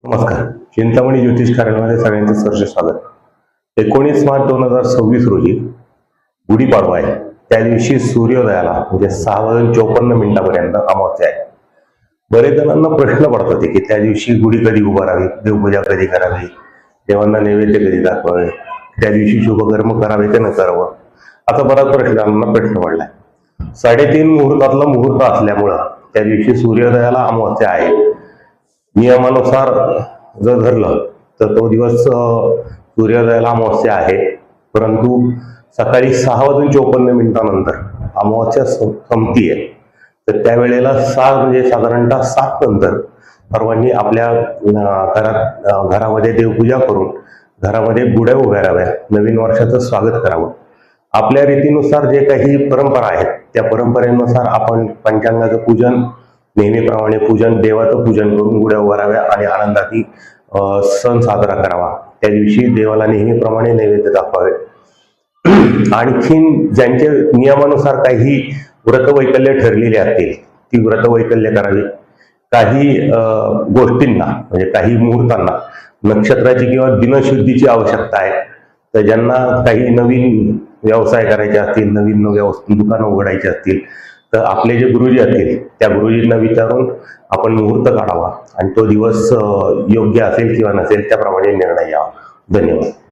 नमस्कार. चिंतामणी ज्योतिष कार्यालयामध्ये सगळ्यांचे सहर्ष स्वागत. 19 मार्च 2026 रोजी गुढीपाडवा आहे. त्या दिवशी सूर्योदयाला म्हणजे 6:54 अमावस्या आहे. बरेच जणांना प्रश्न पडत होते की त्या दिवशी गुढी कधी उभारावी, देवपूजा कधी करावी, देवांना नैवेद्य कधी दाखवावे, त्या दिवशी शुभकर्म करावे की न करावं, असा बराच प्रश्न पडलाय. 3:30 मुहूर्तातला मुहूर्त असल्यामुळं त्या दिवशी सूर्योदयाला अमावस्या आहे. नियमानुसार जर धरलं तर तो दिवस सूर्योदयाला अमावस्या आहे, परंतु सकाळी 6:54 अमावस्या संपती आहे. तर त्यावेळेला म्हणजे साधारणतः 7 नंतर सर्वांनी आपल्या घरामध्ये देवपूजा करून घरामध्ये गुढ्या उभाराव्या, नवीन वर्षाचं स्वागत करावं. आपल्या रीतीनुसार जे काही परंपरा आहेत त्या परंपरेनुसार आपण पंचांगाचं पूजन, नेहमीप्रमाणे देवाचं पूजन करून गुढ्या उभाराव्या आणि आनंदाने सण साजरा करावा. त्या दिवशी देवाला नेहमीप्रमाणे नैवेद्य दाखवावे. आणखीन ज्यांच्या नियमानुसार काही व्रतवैकल्य ठरलेली असतील ती व्रतवैकल्य करावी. काही गोष्टींना म्हणजे काही मुहूर्तांना नक्षत्राची किंवा दिनशुद्धीची आवश्यकता आहे. तर ज्यांना काही नवीन व्यवसाय करायचे असतील, नवीन दुकानं उघडायची असतील, तर आपले जे गुरुजी असतील त्या गुरुजींना विचारून आपण मुहूर्त काढावा आणि तो दिवस योग्य असेल किंवा नसेल त्याप्रमाणे निर्णय घ्यावा. धन्यवाद.